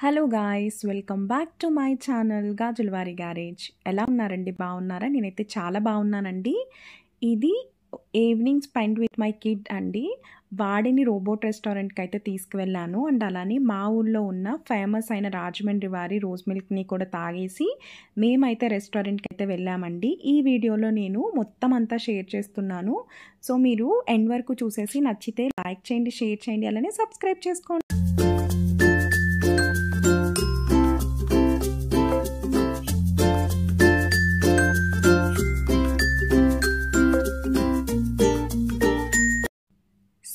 Hello guys, welcome back to my channel Gajulavari garage. ఎలా ఉన్నారండి? బాగున్నారా? నేనైతే చాలా బాగున్నానండి. ఇది evening spend with my kid అండి. వాడిని రోబోట్ రెస్టారెంట్కి అయితే తీసుకువెళ్ళాను. అండ్ అలానే మా ఊళ్ళో ఉన్న ఫేమస్ అయిన రాజమండ్రి వారి రోజ్ మిల్క్ని కూడా తాగేసి మేమైతే రెస్టారెంట్కి అయితే వెళ్ళామండి. ఈ వీడియోలో నేను మొత్తం అంతా షేర్ చేస్తున్నాను. సో మీరు ఎండ్ వరకు చూసేసి నచ్చితే లైక్ చేయండి, షేర్ చేయండి, అలానే సబ్స్క్రైబ్ చేసుకోండి.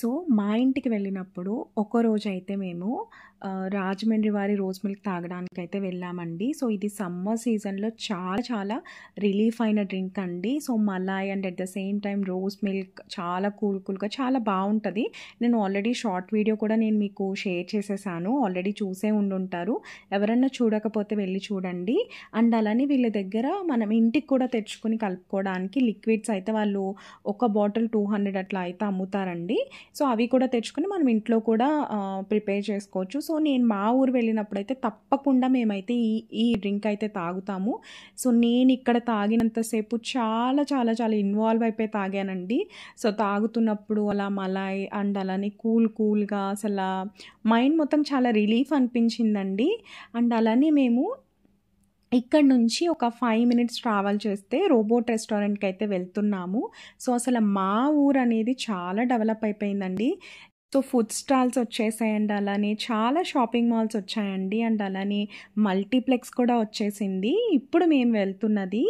సో మా ఇంటికి వెళ్ళినప్పుడు ఒకరోజైతే మేము రాజమండ్రి వారి రోజ్ మిల్క్ తాగడానికి అయితే వెళ్ళామండి. సో ఇది సమ్మర్ సీజన్లో చాలా చాలా రిలీఫ్ అయిన డ్రింక్ అండి. So Malay and at the same time rose milk చాలా కూల్గా చాలా బాగుంటుంది. నేను ఆల్రెడీ షార్ట్ వీడియో కూడా నేను మీకు షేర్ చేసేసాను, ఆల్రెడీ చూసే ఉండుంటారు. ఎవరన్నా చూడకపోతే వెళ్ళి చూడండి. అండ్ అలానే వీళ్ళ దగ్గర మనం ఇంటికి కూడా తెచ్చుకొని కలుపుకోవడానికి లిక్విడ్స్ అయితే వాళ్ళు ఒక బాటిల్ 200 అట్లా అయితే అమ్ముతారండి. సో అవి కూడా తెచ్చుకొని మనం ఇంట్లో కూడా ప్రిపేర్ చేసుకోవచ్చు. సో నేను మా ఊరు వెళ్ళినప్పుడైతే తప్పకుండా మేమైతే ఈ డ్రింక్ అయితే తాగుతాము. సో నేను ఇక్కడ తాగినంతసేపు చాలా చాలా చాలా ఇన్వాల్వ్ అయిపోయి తాగానండి. సో తాగుతున్నప్పుడు అలా మలాయ్ అండ్ అలానే కూల్గా అసలు మైండ్ మొత్తం చాలా రిలీఫ్ అనిపించిందండి. అండ్ అలానే మేము ఇక్కడ నుంచి ఒక 5 మినిట్స్ ట్రావెల్ చేస్తే రోబోట్ రెస్టారెంట్కి అయితే వెళ్తున్నాము. సో అసలు మా ఊరు అనేది చాలా డెవలప్ అయిపోయిందండి. సో ఫుడ్ స్టాల్స్ వచ్చేసాయండి, అలానే చాలా షాపింగ్ మాల్స్ వచ్చాయండి, అండ్ అలానే మల్టీప్లెక్స్ కూడా వచ్చేసింది. ఇప్పుడు మేము వెళ్తున్నది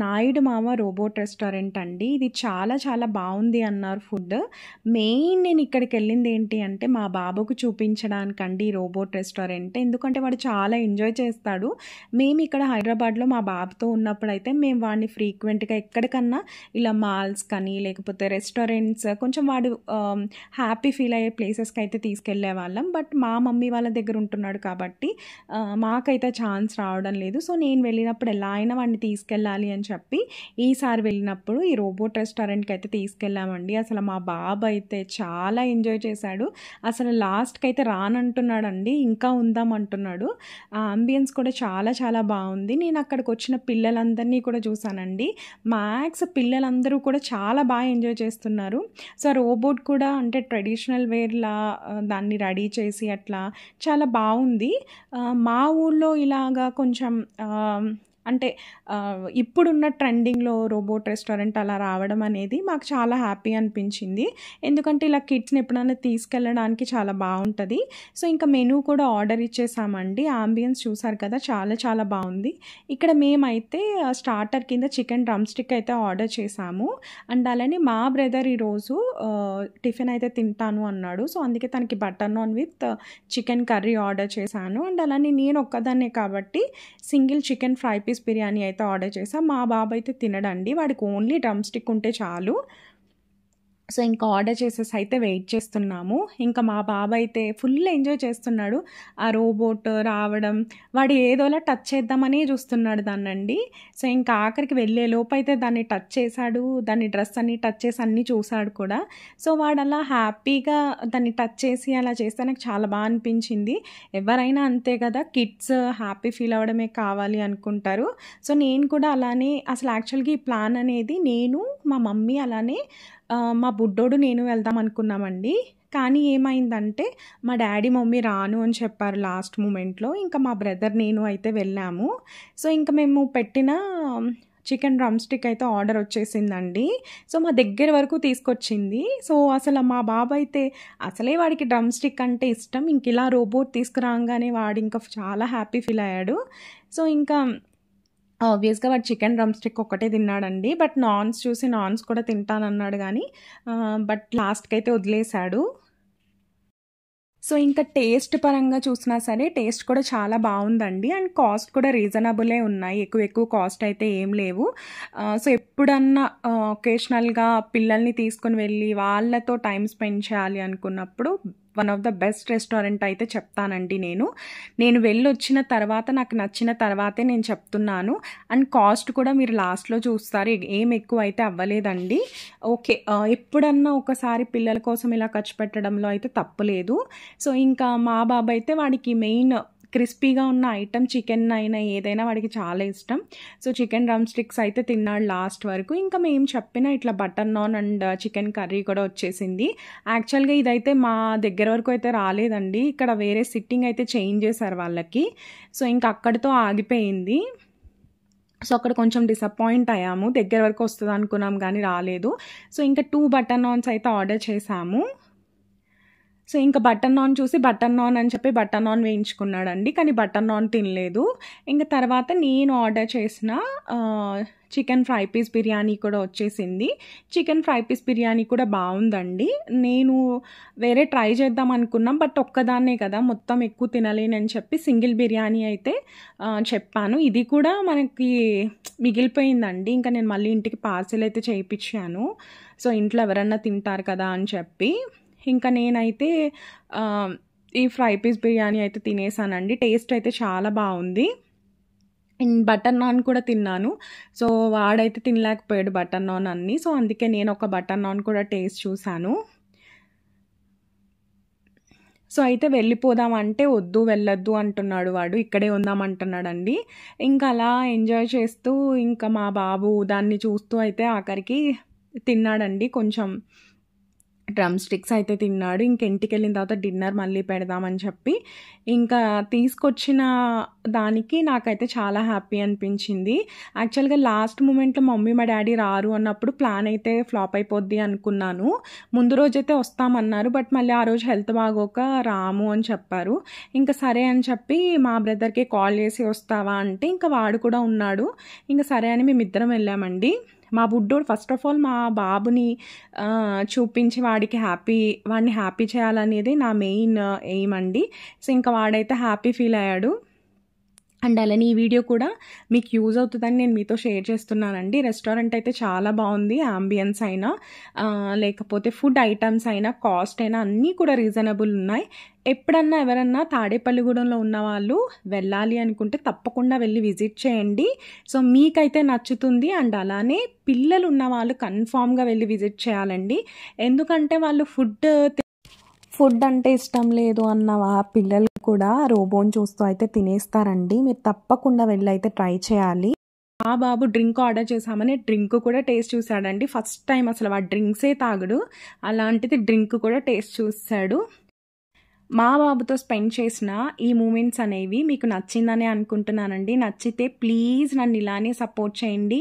నాయుడు మామ రోబోట్ రెస్టారెంట్ అండి. ఇది చాలా చాలా బాగుంది అన్నారు ఫుడ్. మెయిన్ నేను ఇక్కడికి వెళ్ళింది ఏంటి అంటే మా బాబుకు చూపించడానికండి ఈ రోబోట్ రెస్టారెంట్. ఎందుకంటే వాడు చాలా ఎంజాయ్ చేస్తాడు. మేము ఇక్కడ హైదరాబాద్లో మా బాబుతో ఉన్నప్పుడు అయితే మేము వాడిని ఫ్రీక్వెంట్గా ఎక్కడికన్నా ఇలా మాల్స్ కానీ లేకపోతే రెస్టారెంట్స్ కొంచెం వాడు హ్యాపీ ఫీల్ అయ్యే ప్లేసెస్కి అయితే తీసుకెళ్లే వాళ్ళం. బట్ మా మమ్మీ వాళ్ళ దగ్గర ఉంటున్నాడు కాబట్టి మాకైతే ఛాన్స్ రావడం లేదు. సో నేను వెళ్ళినప్పుడు ఎలా అయినా వాడిని తీసుకెళ్ళాలి అని చెప్పి ఈసారి వెళ్ళినప్పుడు ఈ రోబోట్ రెస్టారెంట్కి అయితే తీసుకెళ్ళామండి. అసలు మా బాబు అయితే చాలా ఎంజాయ్ చేశాడు. అసలు లాస్ట్కి అయితే రానంటున్నాడండి, ఇంకా ఉందామంటున్నాడు. ఆ అంబియన్స్ కూడా చాలా చాలా బాగుంది. నేను అక్కడికి వచ్చిన పిల్లలందరినీ కూడా చూసానండి. మ్యాక్స్ పిల్లలందరూ కూడా చాలా బాగా ఎంజాయ్ చేస్తున్నారు. సో రోబోట్ కూడా అంటే ట్రెడిషనల్ వేర్లా దాన్ని రెడీ చేసి అట్లా చాలా బాగుంది. మా ఊళ్ళో ఇలాగా కొంచెం అంటే ఇప్పుడున్న ట్రెండింగ్లో రోబోట్ రెస్టారెంట్ అలా రావడం అనేది మాకు చాలా హ్యాపీ అనిపించింది. ఎందుకంటే ఇలా కిడ్స్ని ఎప్పుడైనా తీసుకెళ్ళడానికి చాలా బాగుంటుంది. సో ఇంకా మెనూ కూడా ఆర్డర్ ఇచ్చేసామండి. ఆంబియన్స్ చూసారు కదా, చాలా చాలా బాగుంది. ఇక్కడ మేమైతే స్టార్టర్ కింద చికెన్ డ్రమ్ స్టిక్ అయితే ఆర్డర్ చేసాము. అండ్ అలానే మా బ్రదర్ ఈరోజు టిఫిన్ అయితే తింటాను అన్నాడు. సో అందుకే తనకి butter naan with chicken curry order చేశాను. అండ్ అలానే నేను ఒక్కదాన్నే కాబట్టి single chicken fry piece biryani అయితే ఆర్డర్ చేసాం. మా బాబు అయితే తినడండి, వాడికి ఓన్లీ డ్రమ్ స్టిక్ ఉంటే చాలు. సో ఇంకా ఆర్డర్ చేసేసి అయితే వెయిట్ చేస్తున్నాము. ఇంకా మా బాబు అయితే ఫుల్ ఎంజాయ్ చేస్తున్నాడు. ఆ రోబోట్ రావడం, వాడు ఏదోలా టచ్ చేద్దామని చూస్తున్నాడు దాన్నండి. సో ఇంకా ఆఖరికి వెళ్ళే లోపు అయితే దాన్ని టచ్ చేశాడు, దాన్ని డ్రెస్ అన్ని టచ్ చేసి అన్నీ చూశాడు కూడా. సో వాడు అలా హ్యాపీగా దాన్ని టచ్ చేసి అలా చేస్తే నాకు చాలా బాగా అనిపించింది. ఎవరైనా అంతే కదా, కిడ్స్ హ్యాపీ ఫీల్ అవ్వడమే కావాలి అనుకుంటారు. సో నేను కూడా అలానే అసలు యాక్చువల్గా ఈ ప్లాన్ అనేది నేను మా మమ్మీ అలానే మా బుడ్డోడు నేను వెళ్దాం అనుకున్నామండి. కానీ ఏమైందంటే మా డాడీ మమ్మీ రాను అని చెప్పారు లాస్ట్ మూమెంట్లో. ఇంకా మా బ్రదర్ నేను అయితే వెళ్ళాము. సో ఇంకా మేము పెట్టిన చికెన్ డ్రమ్ స్టిక్ అయితే ఆర్డర్ వచ్చేసిందండి. సో మా దగ్గర వరకు తీసుకొచ్చింది. సో అసలు మా బాబు అయితే అసలే వాడికి డ్రమ్ స్టిక్ అంటే ఇష్టం. ఇంక ఇలా రోబోట్ తీసుకురాగానే వాడు ఇంకా చాలా హ్యాపీ ఫీల్ అయ్యాడు. సో ఇంకా ఆబ్వియస్గా వాడు చికెన్ డ్రమ్ స్టిక్ ఒక్కటే తిన్నాడండి. బట్ నాన్స్ చూసి నాన్స్ కూడా తింటానన్నాడు కానీ బట్ లాస్ట్కి అయితే వదిలేశాడు. సో ఇంకా టేస్ట్ పరంగా చూసినా సరే టేస్ట్ కూడా చాలా బాగుందండి. అండ్ కాస్ట్ కూడా రీజనబులే ఉన్నాయి, ఎక్కువ కాస్ట్ అయితే ఏం లేవు. సో ఎప్పుడన్నా ఒకేషనల్గా పిల్లల్ని తీసుకొని వెళ్ళి వాళ్ళతో టైం స్పెండ్ చేయాలి అనుకున్నప్పుడు one of the best restaurant అయితే చెప్తానండి. నేను వెళ్ళి వచ్చిన తర్వాత నాకు నచ్చిన తర్వాతే నేను చెప్తున్నాను. అండ్ కాస్ట్ కూడా మీరు లాస్ట్లో చూస్తారు, ఏం ఎక్కువ అయితే అవ్వలేదండి. ఓకే, ఎప్పుడన్నా ఒకసారి పిల్లల కోసం ఇలా ఖర్చు పెట్టడంలో అయితే తప్పులేదు. సో ఇంకా మా బాబు అయితే వాడికి మెయిన్ క్రిస్పీగా ఉన్న ఐటమ్ చికెన్ అయినా ఏదైనా వాడికి చాలా ఇష్టం. సో చికెన్ డ్రమ్ స్టిక్స్ అయితే తిన్నాడు లాస్ట్ వరకు. ఇంకా మేము చెప్పిన ఇట్లా butter non and chicken curry కూడా వచ్చేసింది. యాక్చువల్గా ఇదైతే మా దగ్గర వరకు అయితే రాలేదండి, ఇక్కడ వేరే సిట్టింగ్ అయితే చేంజ్ చేశారు వాళ్ళకి. సో ఇంకా అక్కడితో ఆగిపోయింది. సో అక్కడ కొంచెం డిసప్పాయింట్ అయ్యాము, దగ్గర వరకు వస్తుంది అనుకున్నాం కానీ రాలేదు. సో ఇంకా 2 బటర్ నాన్స్ అయితే ఆర్డర్ చేసాము. సో ఇంకా బటర్ నాన్ చూసి బటర్ నాన్ అని చెప్పి బటర్ నాన్ వేయించుకున్నాడండి, కానీ బటర్ నాన్ తినలేదు. ఇంకా తర్వాత నేను ఆర్డర్ చేసిన చికెన్ ఫ్రై పీస్ బిర్యానీ కూడా వచ్చేసింది. చికెన్ ఫ్రై పీస్ బిర్యానీ కూడా బాగుందండి. నేను వేరే ట్రై చేద్దాం అనుకున్నాం, బట్ ఒక్కదాన్నే కదా మొత్తం ఎక్కువ తినలేనని చెప్పి సింగిల్ బిర్యానీ అయితే చెప్పాను. ఇది కూడా మనకి మిగిలిపోయిందండి, ఇంకా నేను మళ్ళీ ఇంటికి పార్సిల్ అయితే చేయించాను. సో ఇంట్లో ఎవరన్నా తింటారు కదా అని చెప్పి. ఇంకా నేనైతే ఈ ఫ్రై పీస్ బిర్యానీ అయితే తినేసానండి. టేస్ట్ అయితే చాలా బాగుంది. బటర్ నాన్ కూడా తిన్నాను. సో వాడైతే తినలేకపోయాడు బటర్ నాన్ అన్నీ. సో అందుకే నేను ఒక బటర్ నాన్ కూడా టేస్ట్ చూశాను. సో అయితే వెళ్ళిపోదామంటే వద్దు వెళ్ళొద్దు అంటున్నాడు వాడు, ఇక్కడే ఉందామంటున్నాడండి. ఇంకా అలా ఎంజాయ్ చేస్తూ ఇంకా మా బాబు దాన్ని చూస్తూ అయితే ఆఖరికి తిన్నాడండి. కొంచెం డ్రమ్ స్టిక్స్ అయితే తిన్నాడు. ఇంక ఇంటికి వెళ్ళిన తర్వాత డిన్నర్ మళ్ళీ పెడదామని చెప్పి ఇంకా తీసుకొచ్చిన దానికి నాకైతే చాలా హ్యాపీ అనిపించింది. యాక్చువల్గా లాస్ట్ మూమెంట్లో మమ్మీ మా డాడీ రారు అన్నప్పుడు ప్లాన్ అయితే ఫ్లాప్ అయిపోద్ది అనుకున్నాను. ముందు రోజైతే వస్తామన్నారు, బట్ మళ్ళీ ఆ రోజు హెల్త్ బాగోక రాము అని చెప్పారు. ఇంకా సరే అని చెప్పి మా బ్రదర్కి కాల్ చేసి వస్తావా అంటే ఇంకా వాడు కూడా ఉన్నాడు. ఇంకా సరే అని మేమిద్దరం వెళ్ళామండి. మా బుడ్డోడు ఫస్ట్ ఆఫ్ ఆల్ మా బాబుని చూపించి వాడిని హ్యాపీ చేయాలనేది నా మెయిన్ ఎయిమ్ అండి. సో ఇంకా వాడైతే హ్యాపీ ఫీల్ అయ్యాడు. అండ్ అలానే ఈ వీడియో కూడా మీకు యూజ్ అవుతుందని నేను మీతో షేర్ చేస్తున్నానండి. రెస్టారెంట్ అయితే చాలా బాగుంది, అంబియన్స్ అయినా లేకపోతే ఫుడ్ ఐటమ్స్ అయినా కాస్ట్ అయినా అన్నీ కూడా రీజనబుల్ ఉన్నాయి. ఎప్పుడన్నా ఎవరన్నా తాడేపల్లిగూడెంలో ఉన్న వాళ్ళు వెళ్ళాలి అనుకుంటే తప్పకుండా వెళ్ళి విజిట్ చేయండి. సో మీకైతే నచ్చుతుంది. అండ్ అలానే పిల్లలు ఉన్న వాళ్ళు కన్ఫామ్గా వెళ్ళి విజిట్ చేయాలండి, ఎందుకంటే వాళ్ళు ఫుడ్ అంటే ఇష్టం లేదు అన్న పిల్లలు కూడా రోబోని చూస్తూ అయితే తినేస్తారండి. మీరు తప్పకుండా వెళ్ళి అయితే ట్రై చేయాలి. మా బాబు డ్రింక్ ఆర్డర్ చేసామని డ్రింక్ కూడా టేస్ట్ చూసాడండి. ఫస్ట్ టైం అసలు వాడు డ్రింక్సే తాగడు, అలాంటిది డ్రింక్ కూడా టేస్ట్ చూసాడు. మా బాబుతో స్పెండ్ చేసిన ఈ మూమెంట్స్ అనేవి మీకు నచ్చిందనే అనుకుంటున్నానండి. నచ్చితే ప్లీజ్ నన్ను ఇలానే సపోర్ట్ చేయండి.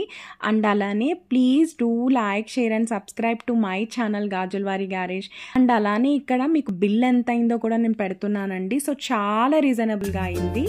అండ్ అలానే please do like, share and subscribe to my channel Gajulavari garage. And అలానే ఇక్కడ మీకు బిల్ ఎంత అయిందో కూడా నేను పెడుతున్నానండి. సో చాలా రీజనబుల్గా అయింది.